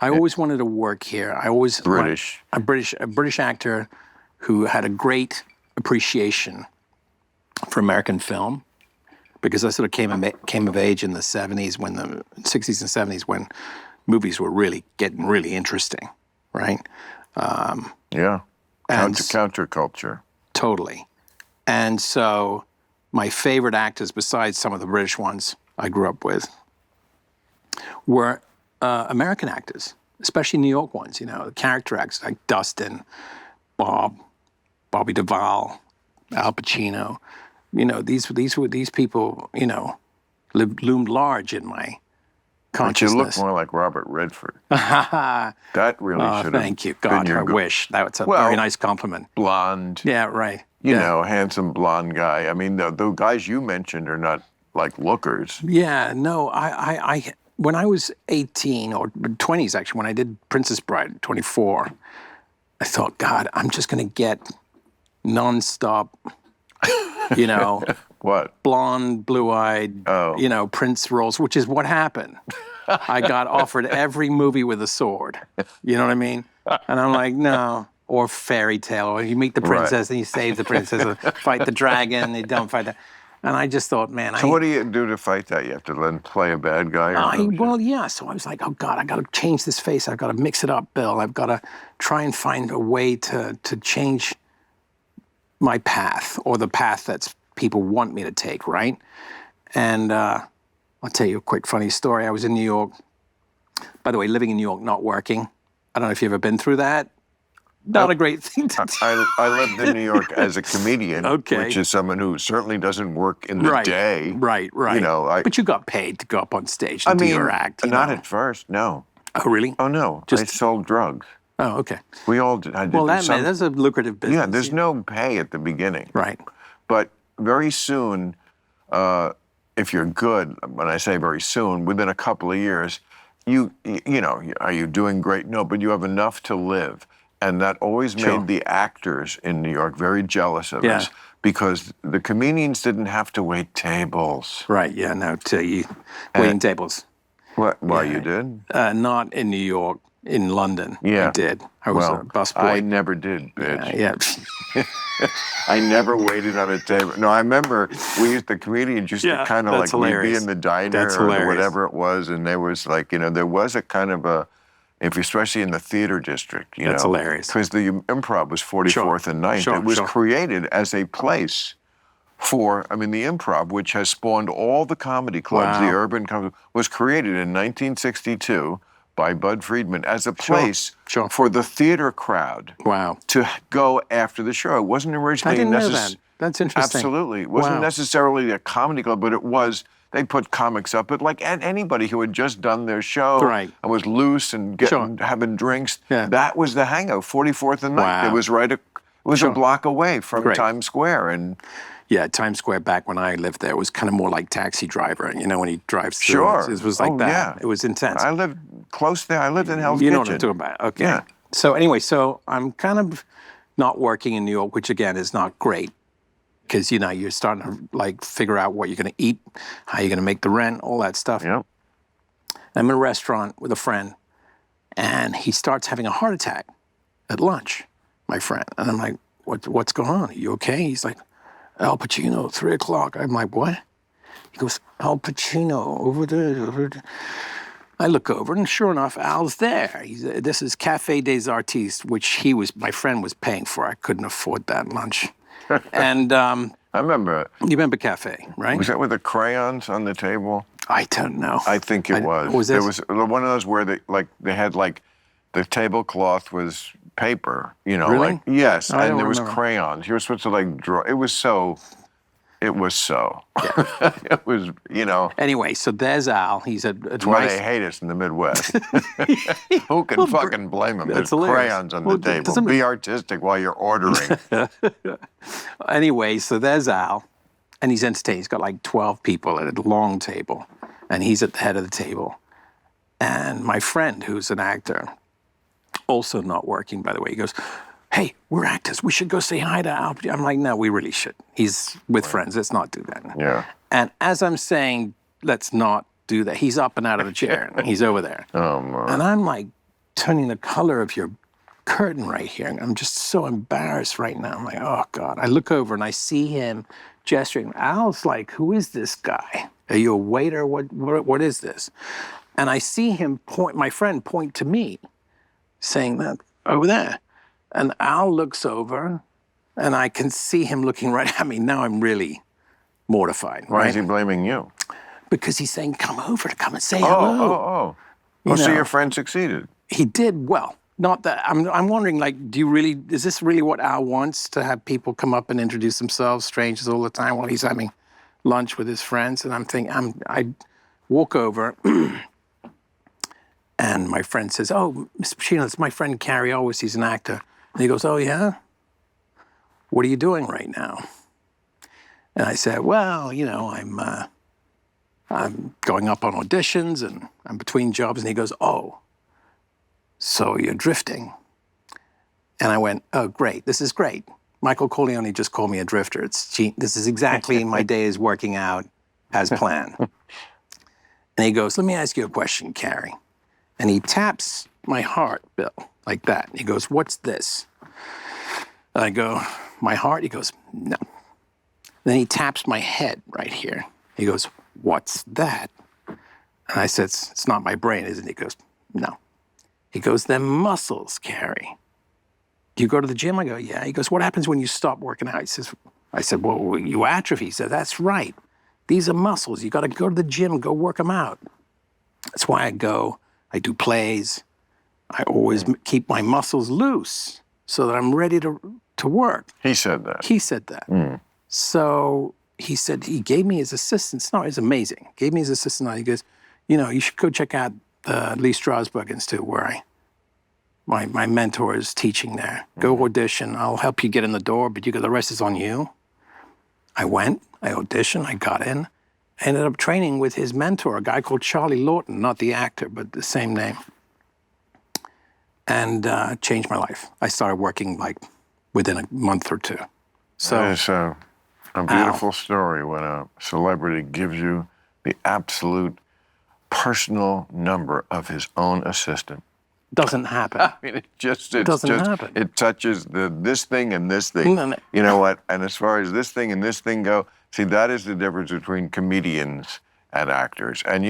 I always wanted to work here. I always British. a British actor who had a great appreciation for American film, because I sort of came of age in the 70s, when the 60s and 70s, when movies were really getting really interesting, right? Yeah. And Counterculture. Totally. And so my favorite actors, besides some of the British ones I grew up with, were American actors, especially New York ones, you know, the character actors like Dustin, Bobby Duvall, Al Pacino. You know, these people, you know, loomed large in my consciousness. But you look more like Robert Redford. That really should have. Thank you. God, I wish. That's a very nice compliment. Blonde. Yeah, right. You know, handsome blonde guy. I mean, the guys you mentioned are not like lookers. Yeah, no, I when I was 18 or 20s, actually, when I did Princess Bride at 24, I thought, God, I'm just going to get nonstop, you know, what? Blonde, blue-eyed, you know, prince roles, which is what happened. I got offered every movie with a sword. You know what I mean? And I'm like, no. Or fairy tale, or you meet the princess and you save the princess, or fight the dragon, they don't fight that. And I just thought, man. So what do you do to fight that? You have to then play a bad guy? Well, yeah. So I was like, oh, God, I got to change this face. I've got to mix it up, Bill. I've got to try and find a way to change my path, or the path that people want me to take, right? And I'll tell you a quick funny story. I was in New York. By the way, living in New York, not working. I don't know if you've ever been through that. Not a great thing to do. I lived in New York as a comedian, which is someone who certainly doesn't work in the day. Right. You know, but you got paid to go up on stage and do your act. Not at first, no. Oh, really? Oh, no. I sold drugs. Oh, okay. We all did. That's a lucrative business. Yeah, there's no pay at the beginning. Right. But very soon, if you're good, when I say very soon, within a couple of years, you know, are you doing great? No, but you have enough to live. And that always made the actors in New York very jealous of us, because the comedians didn't have to wait tables. Right, yeah, no, waiting tables. What? Why you did? Not in New York, in London. Yeah. I did. I was a busboy. I never did, bitch. Yeah. I never waited on a table. No, I remember the comedians used to kind of like, we'd be in the diner or whatever it was, and there was like, you know, there was a kind of a, especially in the theater district, you know. That's hilarious. Because the Improv was 44th and 9th. It was created as a place for, the Improv, which has spawned all the comedy clubs, the urban comedy, was created in 1962 by Bud Friedman as a place for the theater crowd to go after the show. It wasn't originally... I didn't know that. That's interesting. Absolutely. It wasn't necessarily a comedy club, but it was... They put comics up, but like anybody who had just done their show and was loose and having drinks, that was the hangout, 44th and 9th. It was a block away from Times Square. And yeah, Times Square back when I lived there was kind of more like Taxi Driver, you know, when he drives through. It was like that. Yeah. It was intense. I lived close there. I lived in Hell's Kitchen. You know what I'm talking about. Okay. Yeah. So anyway, I'm kind of not working in New York, which again is not great. Because, you know, you're starting to, like, figure out what you're going to eat, how you're going to make the rent, all that stuff. Yep. I'm in a restaurant with a friend, and he starts having a heart attack at lunch, my friend. And I'm like, what's going on? Are you okay? He's like, Al Pacino, 3 o'clock. I'm like, what? He goes, Al Pacino, over there. I look over, and sure enough, Al's there. This is Café des Artistes, which my friend was paying for. I couldn't afford that lunch. And I remember. You remember Cafe, right? Was that with the crayons on the table? I don't know. I think it was. Was there was one of those where they had the tablecloth was paper, you know, really? Yes, and there was crayons. You were supposed to like draw. It was so. It was, you know. Anyway, so there's Al. He's That's why they hate us in the Midwest. Who can fucking blame them? There's crayons on the table. Be artistic while you're ordering. Anyway, so there's Al, and he's entertaining. He's got like 12 people at a long table, and he's at the head of the table. And my friend, who's an actor, also not working, by the way, he goes, hey, we're actors. We should go say hi to Al. I'm like, no, we really should. He's with friends. Let's not do that. Yeah. And as I'm saying, let's not do that, he's up and out of the chair. And he's over there. Oh, man. And I'm like turning the color of your curtain right here. And I'm just so embarrassed right now. I'm like, oh God. I look over and I see him gesturing. Al's like, who is this guy? Are you a waiter? What is this? And I see him point, my friend point to me, saying that over there. And Al looks over and I can see him looking right at me. Now I'm really mortified. Why right? is he blaming you? Because he's saying, come over to come and say Oh, hello. oh. So your friend succeeded. He did well. Not that, I'm wondering, like, is this really what Al wants, to have people come up and introduce themselves, strangers all the time, while he's having lunch with his friends? And I'm thinking, I walk over and my friend says, oh, Mr. Pacino, it's my friend Cary Elwes, he's an actor. And he goes, oh yeah? What are you doing right now? And I said, well, I'm going up on auditions and I'm between jobs. And he goes, oh, so you're drifting. And I went, oh, great, this is great. Michael Corleone just called me a drifter. This is exactly my day is working out as planned. And he goes, let me ask you a question, Cary. And he taps my heart, Bill, like that. He goes, what's this? And I go, my heart? He goes, no. Then he taps my head right here. He goes, what's that? And I said, it's not my brain, is it? He goes, no. He goes, they're muscles, Cary. Do you go to the gym? I go, yeah. He goes, what happens when you stop working out? I said, well, you atrophy. He said, that's right. These are muscles. You got to go to the gym, go work them out. That's why I go. I do plays. I always keep my muscles loose so that I'm ready to work. He said that. He said that. So he said, he gave me his assistants. No, it's amazing. Gave me his assistant. He goes, you should go check out the Lee Strasberg Institute, where my mentor is teaching there. Go audition. I'll help you get in the door, but the rest is on you. I went, I auditioned, I got in. I ended up training with his mentor, a guy called Charlie Lawton, not the actor, but the same name. And changed my life. I started working like within a month or two. So that is a beautiful story when a celebrity gives you the absolute personal number of his own assistant. Doesn't happen. I mean, it doesn't happen. It touches this thing and this thing. No. You know what? And as far as this thing and this thing go, see, that is the difference between comedians and actors. And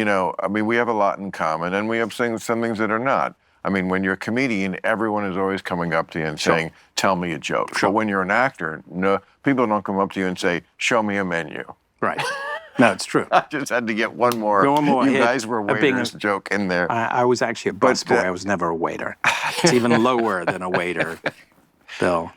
we have a lot in common, and we have some things that are not. I mean, when you're a comedian, everyone is always coming up to you and saying, tell me a joke. So when you're an actor, no, people don't come up to you and say, show me a menu. Right. No, it's true. I just had to get one more. You guys were waiters joke in there. I was actually a busboy. I was never a waiter. It's even lower than a waiter, Bill.